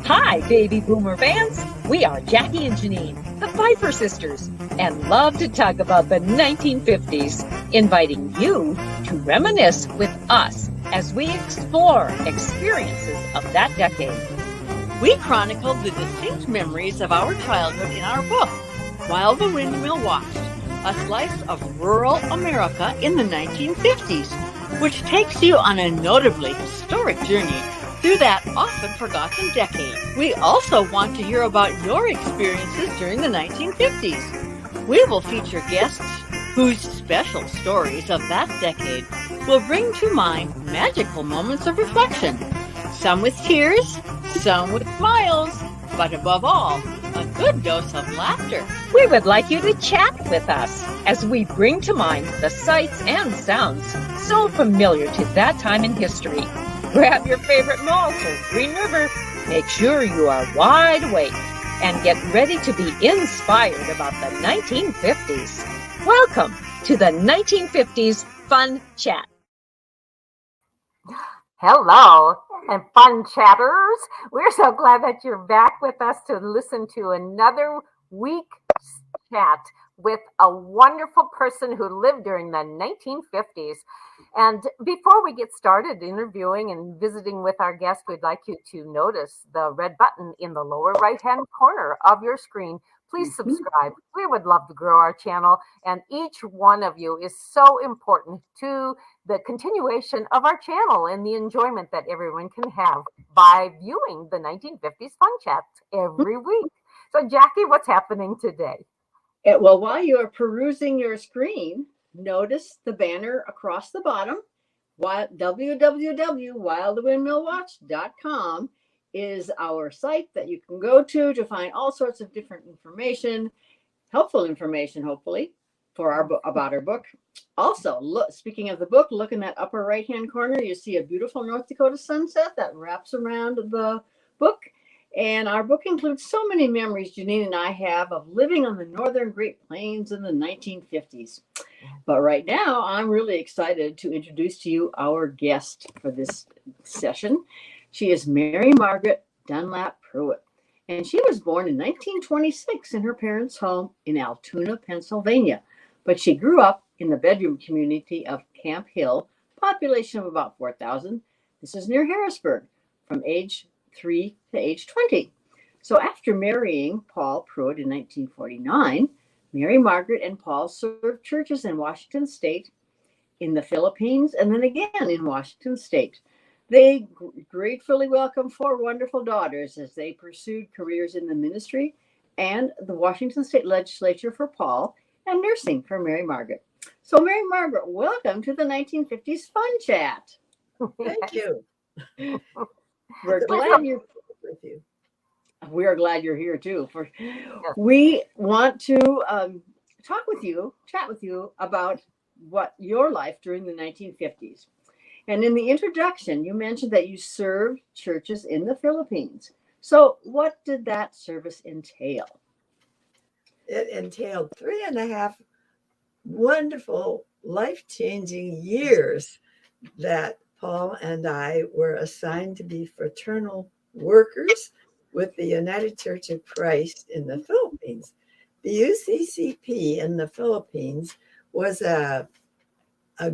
Hi, baby boomer fans. We are Jackie and Janine, the Pfeiffer sisters, and love to talk about the 1950s, inviting you to reminisce with us as we explore experiences of that decade. We chronicled the distinct memories of our childhood in our book, While the Windmill Watched, a slice of rural America in the 1950s, which takes you on a notably historic journey through that often forgotten decade. We also want to hear about your experiences during the 1950s. We will feature guests whose special stories of that decade will bring to mind magical moments of reflection, some with tears, some with smiles, but above all, a good dose of laughter. We would like you to chat with us as we bring to mind the sights and sounds so familiar to that time in history. Grab your favorite malt or Green River. Make sure you are wide awake and get ready to be inspired about the 1950s. Welcome to the 1950s Fun Chat. Hello, and fun chatters. We're so glad that you're back with us to listen to another week's chat with a wonderful person who lived during the 1950s. And before we get started interviewing and visiting with our guest, we'd like you to notice the red button in the lower right-hand corner of your screen. Please subscribe. We would love to grow our channel, and each one of you is so important to the continuation of our channel and the enjoyment that everyone can have by viewing the 1950s Fun Chats every week. So, Jackie, what's happening today? Well, while you are perusing your screen, notice the banner across the bottom. www.wildthewindmillwatch.com is our site that you can go to find all sorts of different information, helpful information, hopefully, for about our book. Also, look, speaking of the book, look in that upper right-hand corner. You see a beautiful North Dakota sunset that wraps around the book. And our book includes so many memories Janine and I have of living on the northern Great Plains in the 1950s. But right now, I'm really excited to introduce to you our guest for this session. She is Mary Margaret Dunlap Pruitt, and she was born in 1926 in her parents' home in Altoona, Pennsylvania. But she grew up in the bedroom community of Camp Hill, population of about 4,000. This is near Harrisburg, from age 3 to age 20. So after marrying Paul Pruitt in 1949, Mary Margaret and Paul served churches in Washington State, in the Philippines, and then again in Washington State. They gratefully welcomed 4 wonderful daughters as they pursued careers in the ministry and the Washington State Legislature for Paul and nursing for Mary Margaret. So Mary Margaret, welcome to the 1950s Fun Chat. Thank you. We're glad you're with you. We are glad you're here too. We want to chat with you about what your life during the 1950s. And in the introduction, you mentioned that you served churches in the Philippines. So what did that service entail? It entailed 3.5 wonderful, life-changing years that Paul and I were assigned to be fraternal workers with the United Church of Christ in the Philippines. The UCCP in the Philippines was a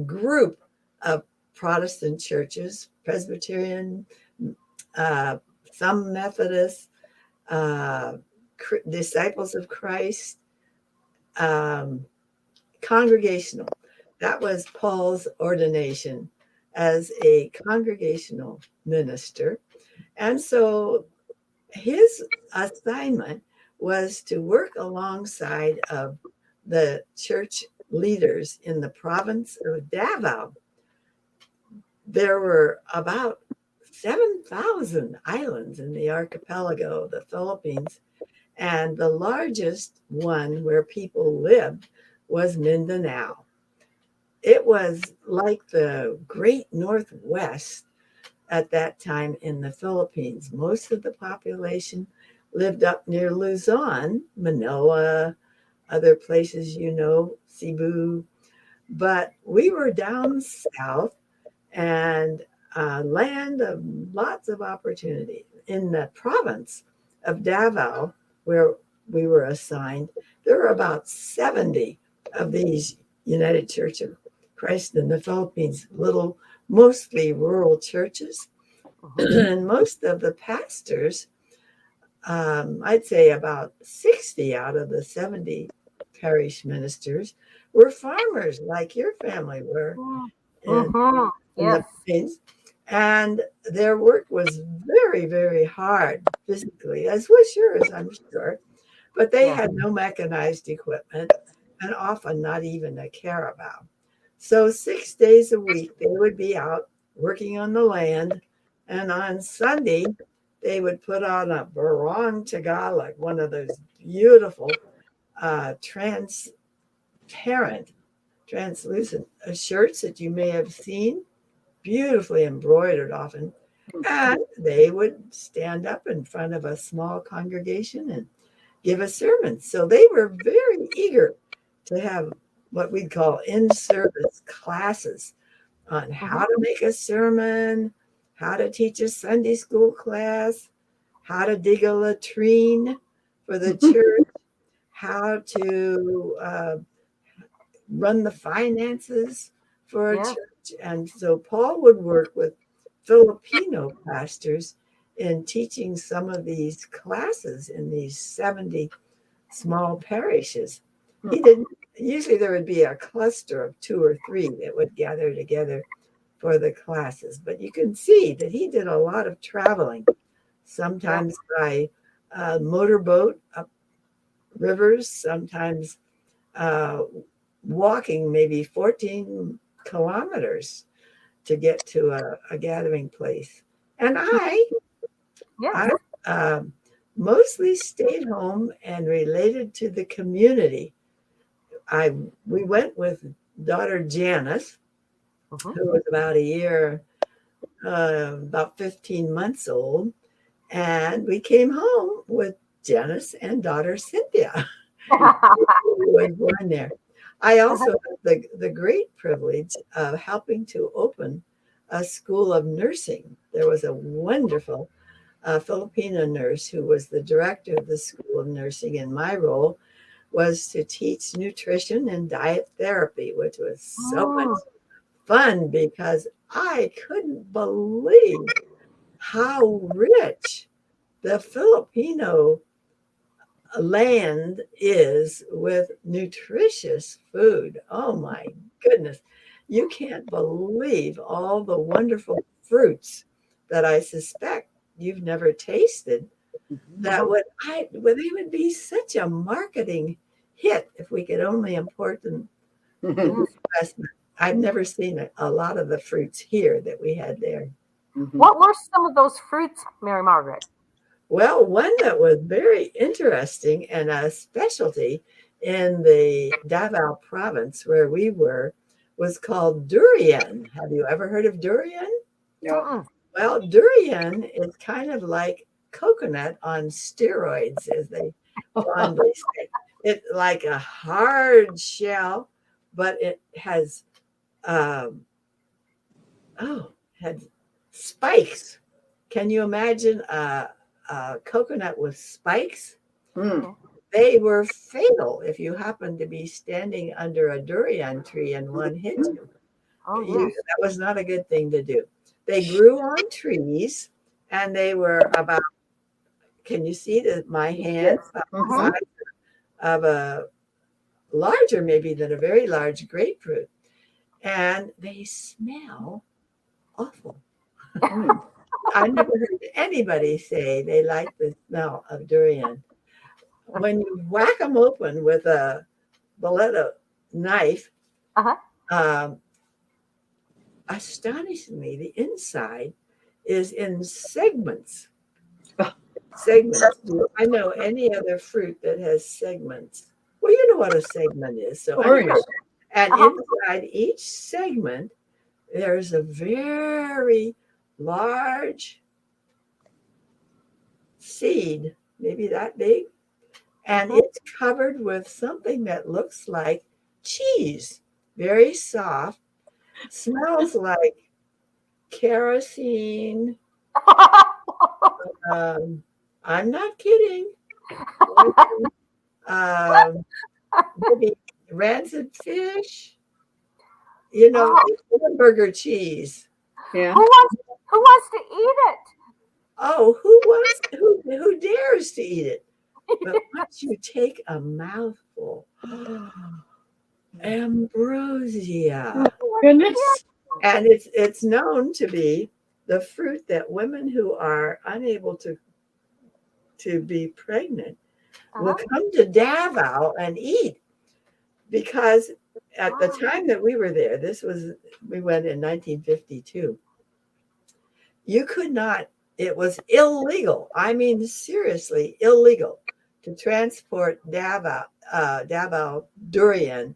group of Protestant churches, Presbyterian, some Methodist, Disciples of Christ, congregational. That was Paul's ordination as a congregational minister. And so his assignment was to work alongside of the church leaders in the province of Davao. There were about 7,000 islands in the archipelago of the Philippines, and the largest one where people lived was Mindanao. It was like the Great Northwest at that time in the Philippines. Most of the population lived up near Luzon, Manila, other places, Cebu. But we were down south and land of lots of opportunity. in the province of Davao, where we were assigned, there were about 70 of these United Church of Christ in the Philippines, little, mostly rural churches. And most of the pastors, I'd say about 60 out of the 70 parish ministers, were farmers like your family were in the Yes. Philippines. And their work was very, very hard physically, as was yours, I'm sure. But they Yeah. had no mechanized equipment and often not even a carabao. So 6 days a week, they would be out working on the land. And on Sunday, they would put on a barong Tagalog, one of those beautiful translucent shirts that you may have seen, beautifully embroidered often. And they would stand up in front of a small congregation and give a sermon. So they were very eager to have what we'd call in-service classes on how to make a sermon, how to teach a Sunday school class, how to dig a latrine for the church, how to run the finances for a church. And so Paul would work with Filipino pastors in teaching some of these classes in these 70 small parishes. He didn't, usually there would be a cluster of 2 or 3 that would gather together for the classes. But you can see that he did a lot of traveling, sometimes by motorboat up rivers, sometimes walking maybe 14 kilometers to get to a gathering place. And I mostly stayed home and related to the community. We went with daughter Janice, who was about a year, about 15 months old, and we came home with Janice and daughter Cynthia, who was born there. I also had the great privilege of helping to open a school of nursing. There was a wonderful Filipino nurse who was the director of the School of Nursing, and my role was to teach nutrition and diet therapy, which was so much fun because I couldn't believe how rich the Filipino land is with nutritious food. Oh my goodness. You can't believe all the wonderful fruits that I suspect you've never tasted that they would be such a marketing hit if we could only import them in the West. I've never seen a lot of the fruits here that we had there. What were some of those fruits, Mary Margaret? Well, one that was very interesting and a specialty in the Davao province where we were was called durian. Have you ever heard of durian? No. Well, durian is kind of like coconut on steroids, as they fondly say. It's like a hard shell, but it has had spikes. Can you imagine a coconut with spikes? They were fatal if you happened to be standing under a durian tree and one hit you. That was not a good thing to do. They grew on trees, and they were about, can you see my hand? The size of a larger, maybe than a very large grapefruit. And they smell awful. I never heard anybody say they like the smell of durian. When you whack them open with a billetto knife, astonishingly, the inside is in segments. Segments. Do I know any other fruit that has segments? Well, you know what a segment is. So, and inside each segment, there's a very large seed, maybe that big, and it's covered with something that looks like cheese, very soft, smells like kerosene, I'm not kidding. Um, maybe rancid fish. Oh, Hamburger cheese. Yeah. who wants to eat Oh, who dares to eat it? it? But once you take a mouthful, ambrosia, Oh, goodness. and it's known to be the fruit that women who are unable to be pregnant will Uh-huh. come to Davao and eat because at the Wow. time that we were there, we went in 1952. You could not, it was illegal. I mean, seriously illegal to transport Davao durian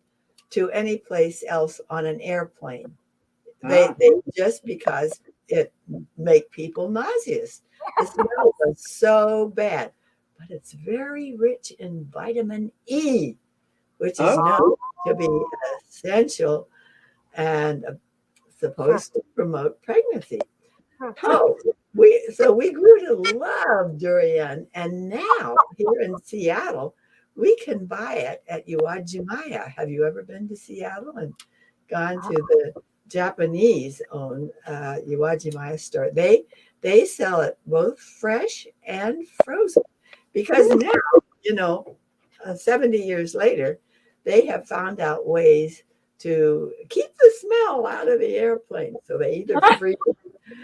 to any place else on an airplane. They just because it make people nauseous. The smell was so bad, but it's very rich in vitamin E, which is Oh, known Oh. to be essential and supposed to promote pregnancy. Oh, we grew to love durian, and now here in Seattle, we can buy it at Uwajimaya. Have you ever been to Seattle and gone to the Japanese-owned Uwajimaya store? They sell it both fresh and frozen because now, 70 years later, they have found out ways to keep the smell out of the airplane. So they either freeze.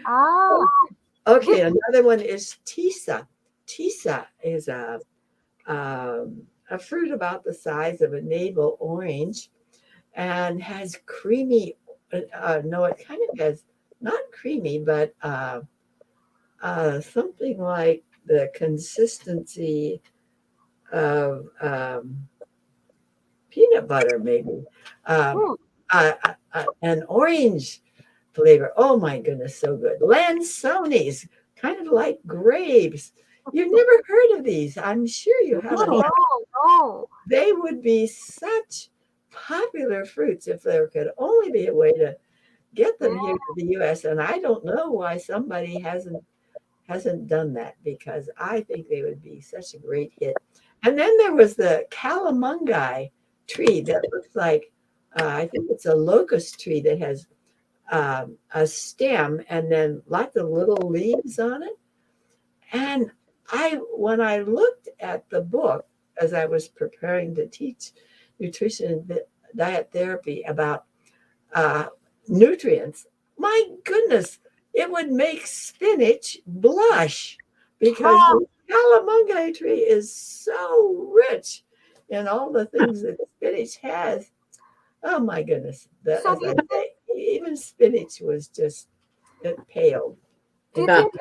Ah. Okay, another one is tisa. Tisa is a fruit about the size of a navel orange and has creamy, no, it kind of has not creamy, but something like the consistency of peanut butter, maybe. Um, Hmm. an orange flavor. Oh my goodness, so good. Lansones, kind of like grapes. You've never heard of these. I'm sure you haven't. no. No. They would be such popular fruits if there could only be a way to get them here to the US. And I don't know why somebody hasn't done that because I think they would be such a great hit. And then there was the calamungai tree that looks like I think it's a locust tree that has a stem and then lots of little leaves on it. And when I looked at the book as I was preparing to teach nutrition and diet therapy about uh, nutrients, my goodness, it would make spinach blush because Oh, the calamungai tree is so rich in all the things that spinach has. Oh my goodness. so As I say, even spinach was just, it paled do in you Yeah. think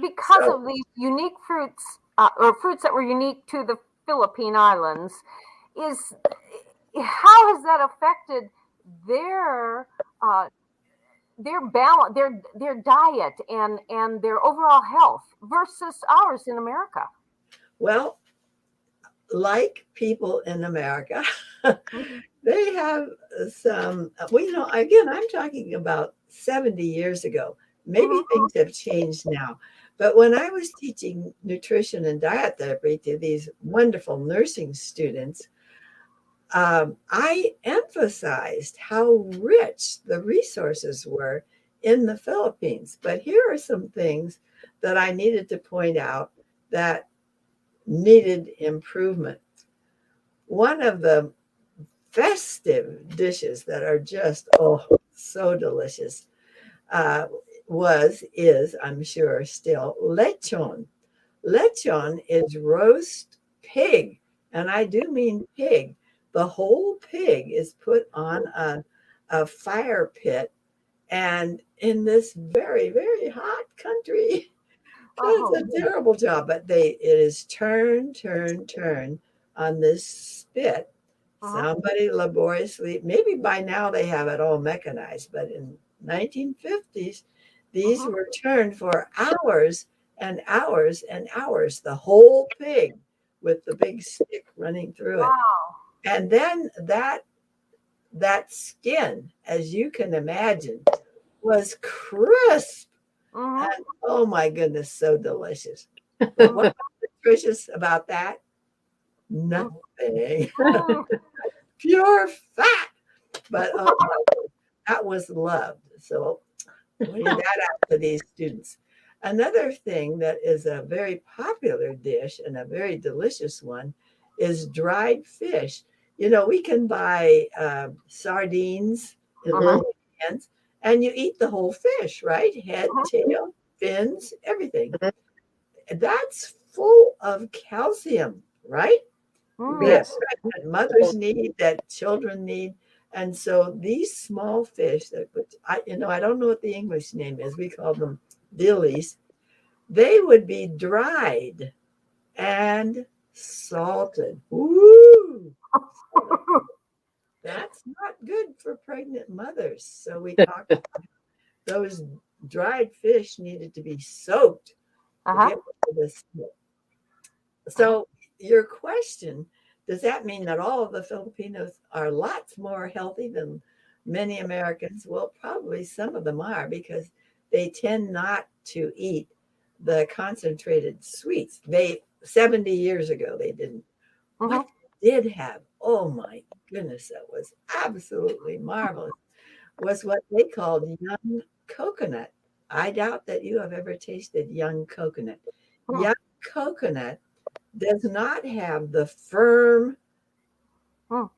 because So, of these unique fruits or fruits that were unique to the Philippine Islands, is how has that affected their uh, their balance, their diet, and their overall health versus ours in America? well, like people in America, they have some, well, again, I'm talking about 70 years ago. Maybe Mm-hmm. things have changed now. But when I was teaching nutrition and diet therapy to these wonderful nursing students, I emphasized how rich the resources were in the Philippines. But here are some things that I needed to point out that needed improvement. One of the festive dishes that are just, oh, so delicious is, I'm sure, still lechon. Lechon is roast pig, and I do mean pig. The whole pig is put on a fire pit, and in this very, very hot country, Oh, that's a terrible job. But it is turn on this spit. uh-huh. Somebody laboriously, maybe by now they have it all mechanized, but in 1950s, these Uh-huh. were turned for hours and hours and hours, the whole pig with the big stick running through it. Wow. And then that skin, as you can imagine, was crisp. Mhm. And oh my goodness, so delicious. But Mhm. what's nutritious about that? Nothing. Mhm. Pure fat. But oh my goodness, that was loved. So pointed that out to these students. Another thing that is a very popular dish and a very delicious one is dried fish. You know, we can buy sardines in Uh-huh. little cans, and you eat the whole fish, right? Head, Uh-huh. tail, fins, everything. That's full of calcium, right? That Mm. Yes. pregnant mothers need, that children need. And so these small fish that I don't know what the English name is. We call them dillies. They would be dried and salted. Ooh, that's not good for pregnant mothers. So we talked about those dried fish needed to be soaked to Uh-huh. get rid of the smoke. So your question, does that mean that all of the Filipinos are lots more healthy than many Americans? Well, probably some of them are because they tend not to eat the concentrated sweets. They 70 years ago they didn't. Mhm. What they did have, oh my goodness, that was absolutely marvelous, was what they called young coconut. I doubt that you have ever tasted young coconut. Mm. Young coconut does not have the firm Mm.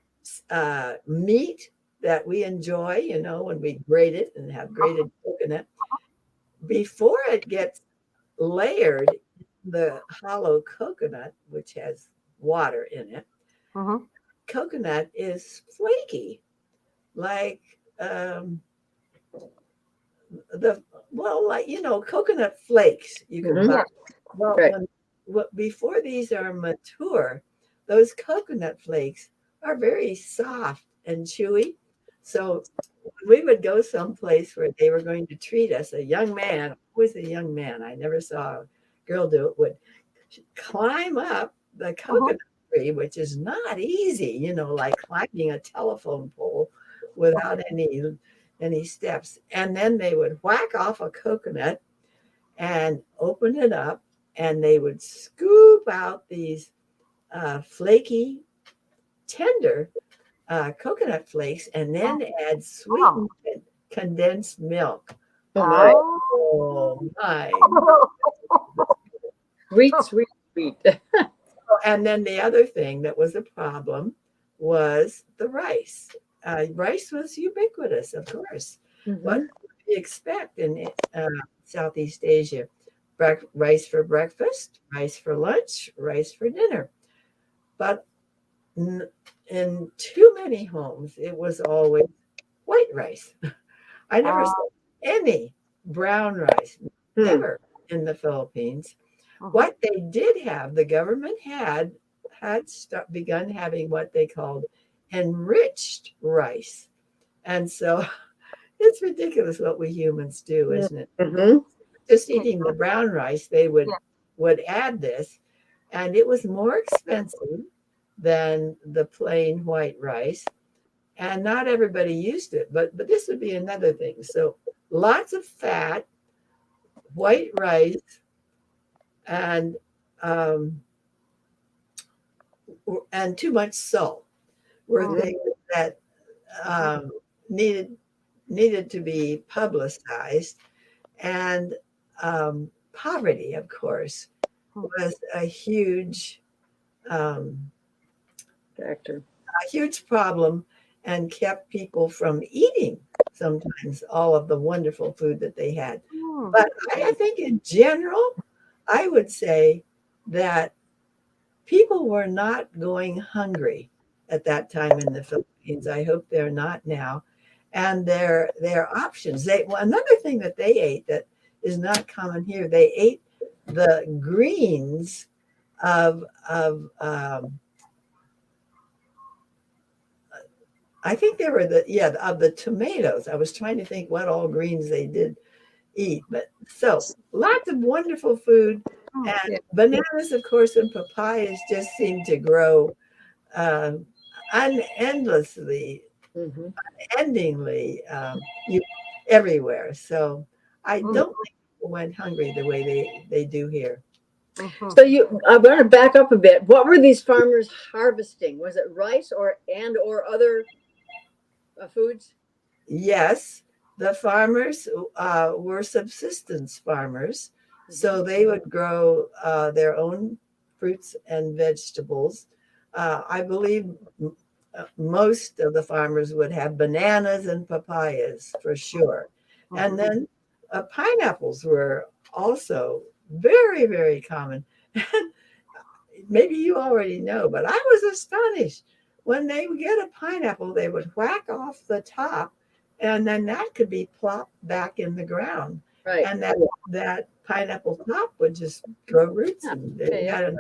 meat that we enjoy, when we grate it and have grated coconut. Before it gets layered in the hollow coconut, which has water in it, Mhm. coconut is flaky, like the coconut flakes you can buy. Mhm. Yes. Well, Right. before these are mature, those coconut flakes are very soft and chewy. So we would go someplace where they were going to treat us, a young man, always a young man, I never saw a girl do it, would climb up the Mhm. coconut tree, which is not easy, like climbing a telephone pole without any steps. And then they would whack off a coconut and open it up, and they would scoop out these flaky, tender coconut flakes, and then add Oh. sweetened condensed milk. Oh my. Oh. Oh my! Sweet, sweet, sweet. And then the other thing that was a problem was the rice. Rice was ubiquitous, of course. What Mhm. would we expect in Southeast Asia? Rice for breakfast, rice for lunch, rice for dinner. But in too many homes, it was always white rice. I never Uh, saw any brown rice, Hmm. never in the Philippines. mhm. What they did have, the government had begun having what they called enriched rice. And so it's ridiculous what we humans do, isn't it? Mhm. Just Okay. eating the brown rice, they would Yeah. would add this, and it was more expensive than the plain white rice. And not everybody used it, but this would be another thing. So lots of fat, white rice, and um, too much salt were Mm. Mhm. things that um, needed needed to be publicized. And poverty, of course, Mm. was um, Factor. a huge problem and kept people from eating sometimes all of the wonderful food that they had. Mm. But I think in general, I would say that people were not going hungry at that time in the Philippines. I hope they're not now. And their options. Another thing that they ate that is not common here. They ate the greens of I think they were of the tomatoes. I was trying to think what all greens they did eat, but so lots of wonderful food, Mm. and Yeah. bananas, of course, and papayas just seem to grow uh, unendlessly, Mhm. endingly everywhere. So I Mm. don't think people went hungry the way they do here. Mhm. So I want to back up a bit. What were these farmers harvesting? Was it rice or other foods? Yes, the farmers were subsistence farmers, so they would grow their own fruits and vegetables. I believe most of the farmers would have bananas and papayas for sure. And then pineapples were also very, very common. Maybe you already know, but I was astonished. When they would get a pineapple, they would whack off the top, and then that could be plopped back in the ground. Right. And that pineapple top would just grow roots, and they Yeah. had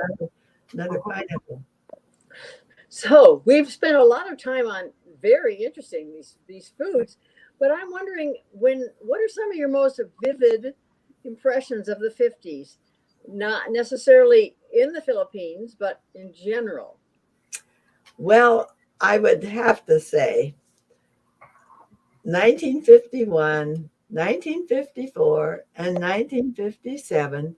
another pineapple. So we've spent a lot of time on very interesting these foods, but I'm wondering what are some of your most vivid impressions of the 50s? Not necessarily in the Philippines, but in general. Well, I would have to say 1951, 1954, and 1957,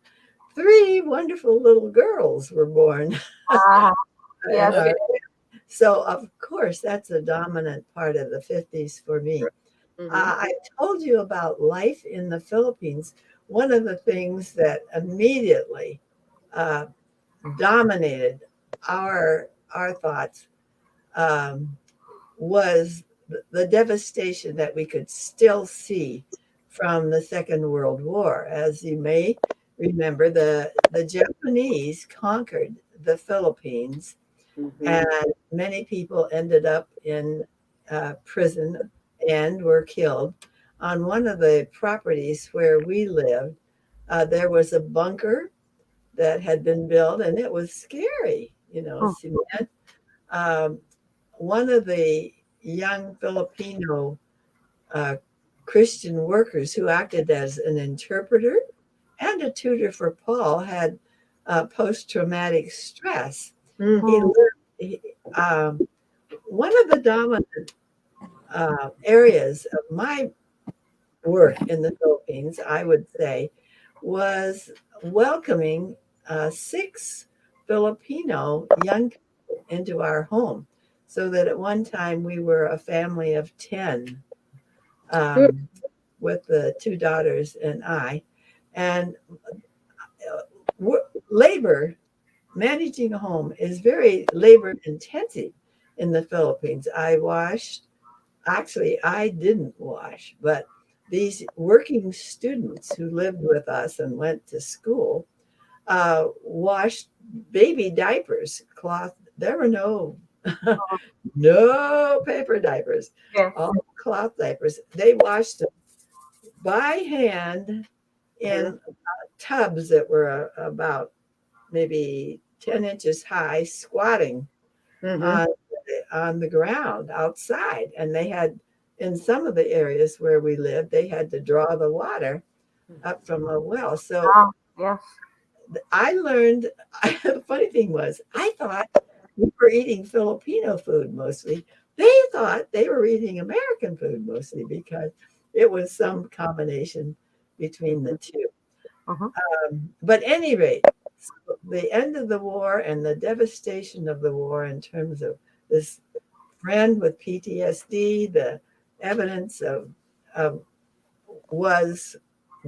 three wonderful little girls were born. Ah, yes. And so, of course, that's a dominant part of the 50s for me. I told you about life in the Philippines. One of the things that immediately dominated our thoughts was the devastation that we could still see from the Second World War. As you may remember, the Japanese conquered the Philippines, and many people ended up in prison and were killed. On one of the properties where we lived, there was a bunker that had been built, and it was scary, cement. One of the young Filipino Christian workers who acted as an interpreter and a tutor for Paul had post-traumatic stress. One of the dominant areas of my work in the Philippines, I would say, was welcoming 6 Filipino young people into our home, so that at one time we were a family of 10 with the 2 daughters and I. And managing a home is very labor intensive in the Philippines. I didn't wash, but these working students who lived with us and went to school washed baby diapers, cloth. There were no paper diapers, Yes. all cloth diapers. They washed them by hand in tubs that were about maybe 10 inches high, squatting on the ground outside. And they had, in some of the areas where we lived, they had to draw the water up from a well. So yes. I learned, the funny thing was, I thought we were eating Filipino food mostly. They thought they were eating American food mostly, because it was some combination between the two. But at any rate, the end of the war and the devastation of the war in terms of this friend with PTSD, the evidence of was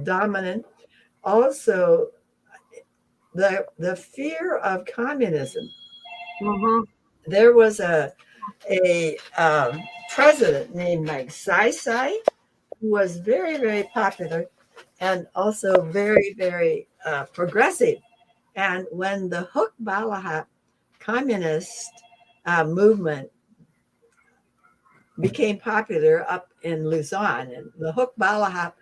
dominant. Also, the fear of communism. There was a president named Magsaysay who was very, very popular and also very, very progressive. And when the Hukbalahap communist movement became popular up in Luzon, and the Hukbalahap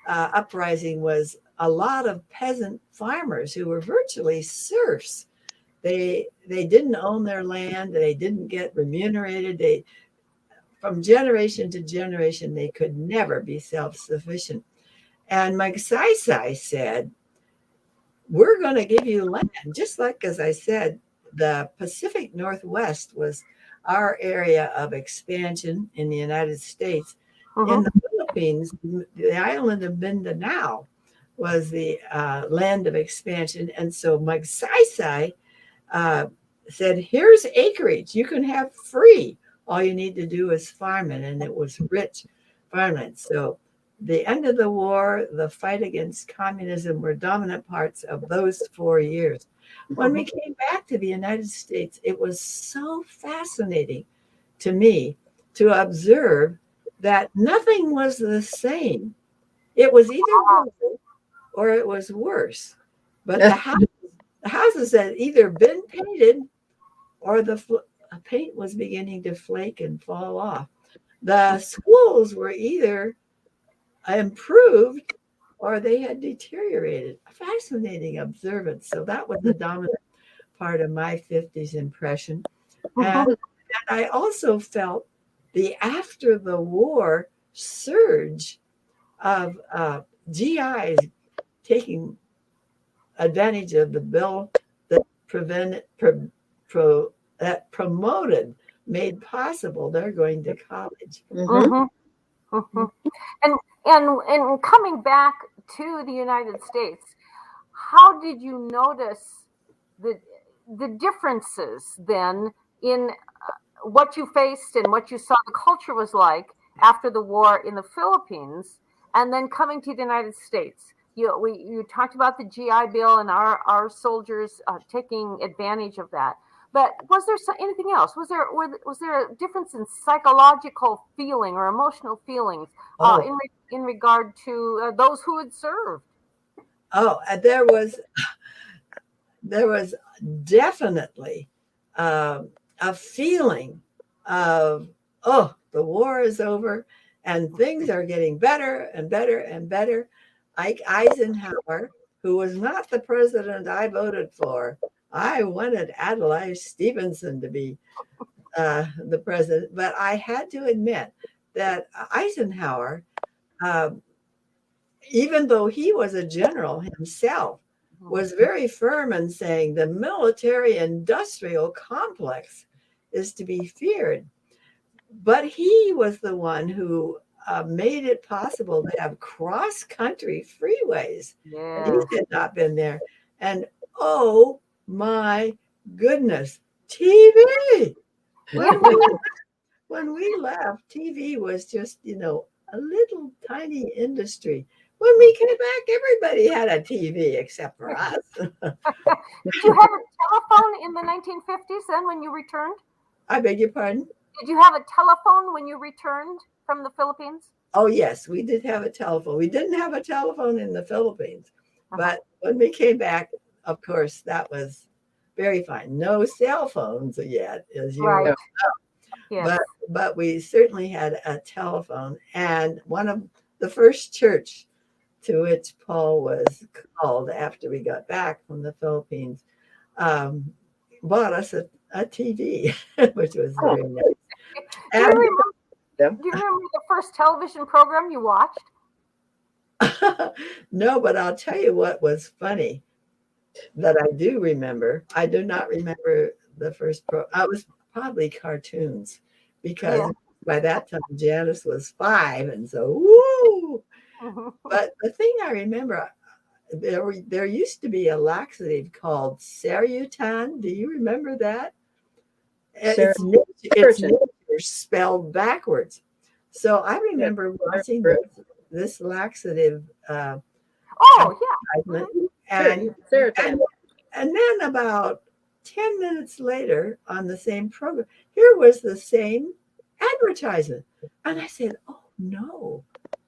uprising was a lot of peasant farmers who were virtually serfs. They didn't own their land. They didn't get remunerated. From generation to generation, they could never be self-sufficient. And Magsaysay said, we're going to give you land. Just like, as I said, the Pacific Northwest was our area of expansion in the United States. In the Philippines, the island of Mindanao was the land of expansion. And so Magsaysay said, here's acreage you can have free. All you need to do is farm it. And it was rich farmland. So the end of the war, the fight against communism were dominant parts of those 4 years. When we came back to the United States, it was so fascinating to me to observe that nothing was the same. It was either better or it was worse. But the houses had either been painted or the paint was beginning to flake and fall off. The schools were either improved or they had deteriorated. A fascinating observance. So that was the dominant part of my 50s impression. And I also felt the after the war surge of GIs taking advantage of the bill that that promoted, made possible they're going to college. And coming back to the United States, how did you notice the differences then in what you faced and what you saw the culture was like after the war in the Philippines, and then coming to the United States? You talked about the GI Bill and our soldiers taking advantage of that. But was there anything else? Was there a difference in psychological feeling or emotional feelings in regard to those who had served? Oh, there was definitely a feeling of, oh, the war is over and things are getting better and better and better. Ike Eisenhower, who was not the president I voted for, I wanted Adlai Stevenson to be the president, but I had to admit that Eisenhower, even though he was a general himself, was very firm in saying the military industrial complex is to be feared. But he was the one who made it possible to have cross-country freeways. Yeah. He had not been there. And oh my goodness, TV. When we left, TV was just, a little tiny industry. When we came back, everybody had a TV except for us. Did you have a telephone in the 1950s then when you returned? I beg your pardon? Did you have a telephone when you returned from the Philippines? Oh, yes, we did have a telephone. We didn't have a telephone in the Philippines. But when we came back, of course, that was very fine. No cell phones yet, as you know. Yes. But we certainly had a telephone. And one of the first church to which Paul was called after we got back from the Philippines bought us a TV, which was very nice. Do you remember the first television program you watched? No, but I'll tell you what was funny that I do remember. I do not remember the first it was probably cartoons, because by that time Janice was 5, and so woo. But the thing I remember, there used to be a laxative called Sarutan. Do you remember that? It's nature spelled backwards. So I remember watching this laxative advertisement, and then about 10 minutes later on the same program, here was the same advertisement. And I said, oh no,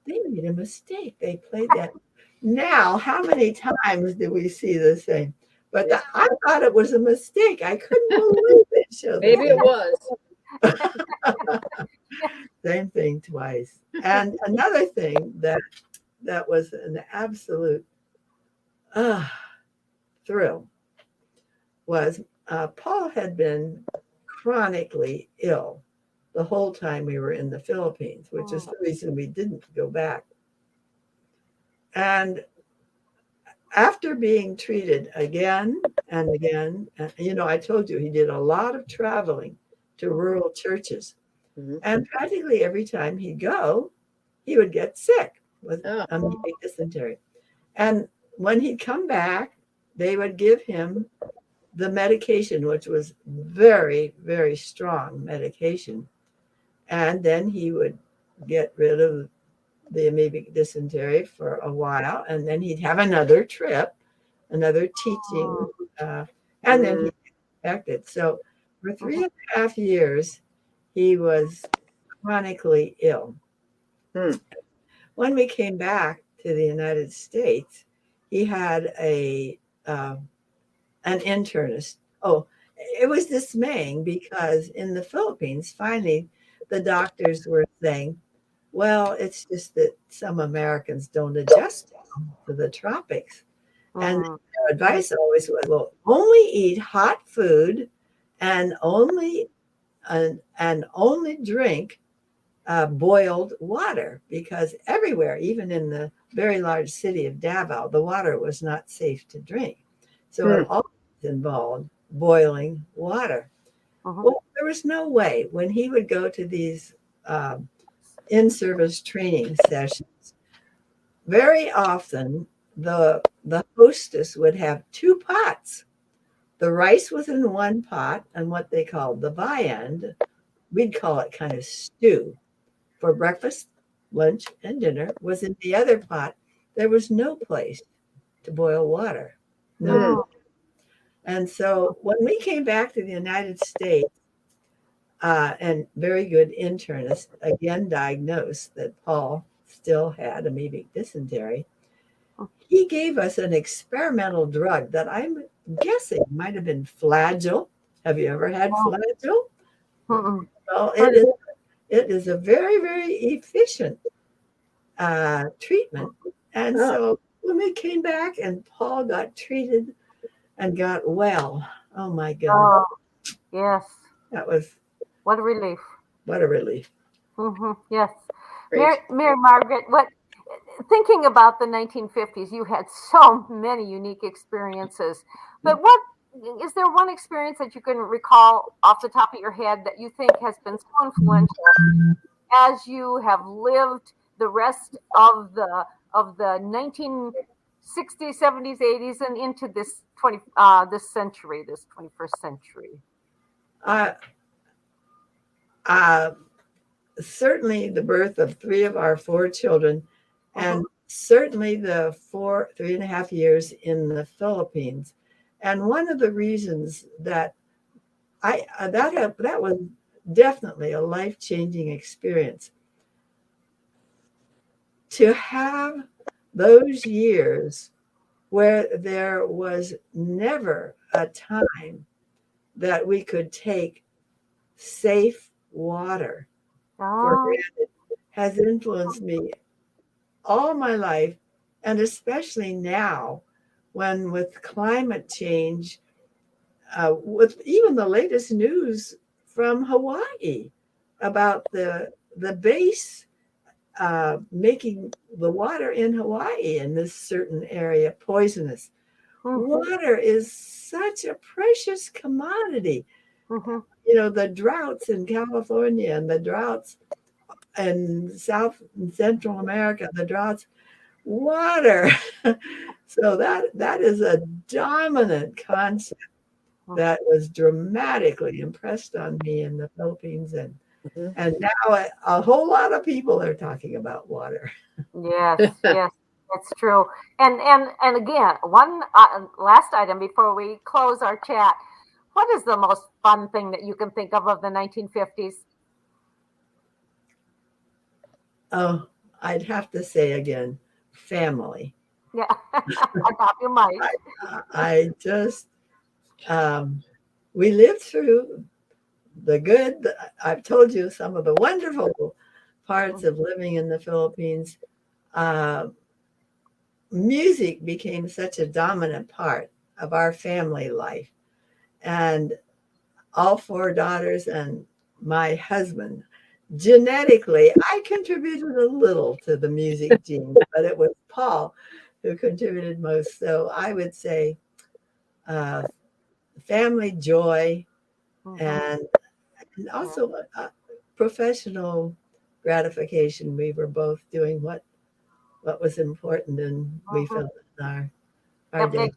they made a mistake. They played that. Now, how many times do we see the same? But I thought it was a mistake. I couldn't believe it. Maybe it was. Same thing twice. And another thing that was an absolute thrill was Paul had been chronically ill the whole time we were in the Philippines, which is the reason we didn't go back. And after being treated again and again, I told you he did a lot of traveling to rural churches. And practically every time he'd go, he would get sick with amoebic dysentery. And when he'd come back, they would give him the medication, which was very, very strong medication. And then he would get rid of the amoebic dysentery for a while. And then he'd have another trip, another teaching, and then he'd get infected. So for 3.5 years, he was chronically ill. When we came back to the United States, he had an internist. Oh, it was dismaying because in the Philippines, finally, the doctors were saying, well, it's just that some Americans don't adjust to the tropics. And their advice always was, well, only eat hot food and only drink boiled water, because everywhere, even in the very large city of Davao, the water was not safe to drink. So it always involved boiling water. Well, there was no way when he would go to these in-service training sessions, very often the hostess would have two pots. The rice was in one pot, and what they called the viand, we'd call it kind of stew, for breakfast, lunch, and dinner, was in the other pot. There was no place to boil water. No. And so when we came back to the United States, and very good internist again diagnosed that Paul still had amoebic dysentery, he gave us an experimental drug that I'm guessing might have been Flagyl. Have you ever had Flagyl? Well, it is a very, very efficient treatment. And so when we came back and Paul got treated and got well, oh my God. Yes. That was. What a relief. What a relief. Yes. Mary Margaret, thinking about the 1950s, you had so many unique experiences. But is there one experience that you can recall off the top of your head that you think has been so influential as you have lived the rest of the 1960s, 70s, 80s, and into this this century, this 21st century? Certainly the birth of three of our four children, and certainly the 3.5 years in the Philippines. And one of the reasons that that was definitely a life-changing experience. To have those years where there was never a time that we could take safe water for granted has influenced me all my life, and especially now when with climate change, with even the latest news from Hawaii about the base making the water in Hawaii in this certain area poisonous. Water is such a precious commodity. You know, the droughts in California and the droughts in South and Central America, the droughts, water. So that is a dominant concept that was dramatically impressed on me in the Philippines, and now a whole lot of people are talking about water. Yes, yes, that's true. And again, one last item before we close our chat. What is the most fun thing that you can think of the 1950s? Oh, I'd have to say again, family. Yeah, I thought you might. I just, we lived through the good. I've told you some of the wonderful parts of living in the Philippines. Music became such a dominant part of our family life. And all four daughters and my husband, genetically, I contributed a little to the music gene, but it was Paul who contributed most. So I would say family joy and also professional gratification. We were both doing what was important, and we felt our It day.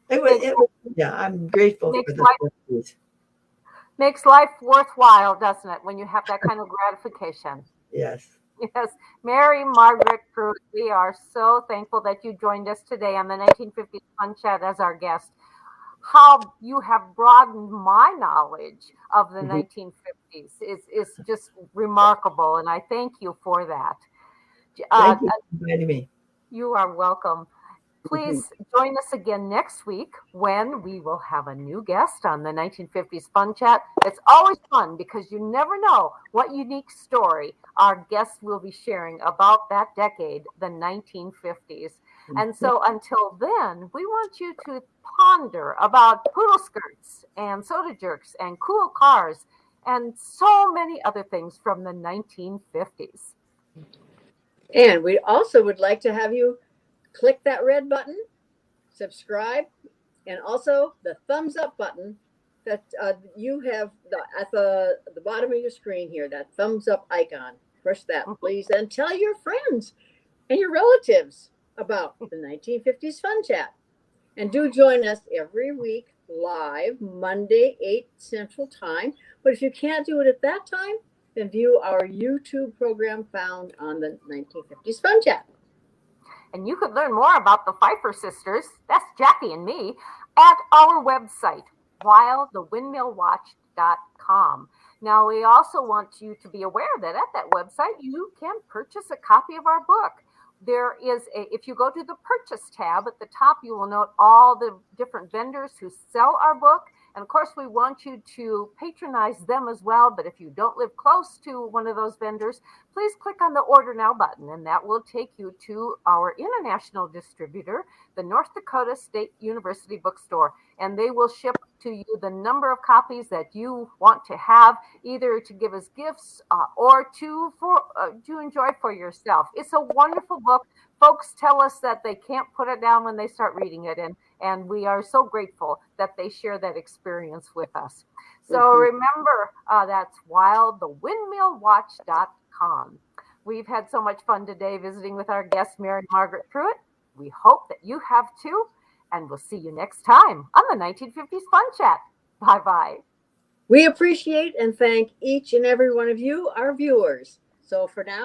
makes, Yeah, I'm grateful makes for the life, 50s. makes life worthwhile, doesn't it, when you have that kind of gratification? Yes. Yes, Mary Margaret Pruitt, we are so thankful that you joined us today on the 1950s Fun Chat as our guest. How you have broadened my knowledge of the Mhm. 1950s is just remarkable, and I thank you for that. Thank you for inviting me. You are welcome. Mhm. Please join us again next week when we will have a new guest on the 1950s Fun Chat. It's always fun because you never know what unique story our guests will be sharing about that decade, the 1950s. And so until then, we want you to ponder about poodle skirts and soda jerks and cool cars and so many other things from the 1950s. And we also would like to have you click that red button, subscribe, and also the thumbs up button that you have at the bottom of your screen here, that thumbs up icon. Push that, please, and tell your friends and your relatives about the 1950s Fun Chat. And do join us every week live, Monday, 8 Central Time. But if you can't do it at that time, then view our YouTube program found on the 1950s Fun Chat. And you could learn more about the Pfeiffer sisters, that's Jackie and me, at our website, whilethewindmillwatch.com. Now, we also want you to be aware that at that website, you can purchase a copy of our book. There is if you go to the purchase tab at the top, you will note all the different vendors who sell our book. And of course, we want you to patronize them as well. But if you don't live close to one of those vendors, please click on the Order Now button, and that will take you to our international distributor, the North Dakota State University Bookstore. And they will ship to you the number of copies that you want to have, either to give as gifts or to enjoy for yourself. It's a wonderful book. Folks tell us that they can't put it down when they start reading it, and we are so grateful that they share that experience with us. So remember, that's whilethewindmillwatch.com. We've had so much fun today visiting with our guest, Mary Margaret Pruitt. We hope that you have too, and we'll see you next time on the 1950s Fun Chat. Bye-bye. We appreciate and thank each and every one of you, our viewers. So for now,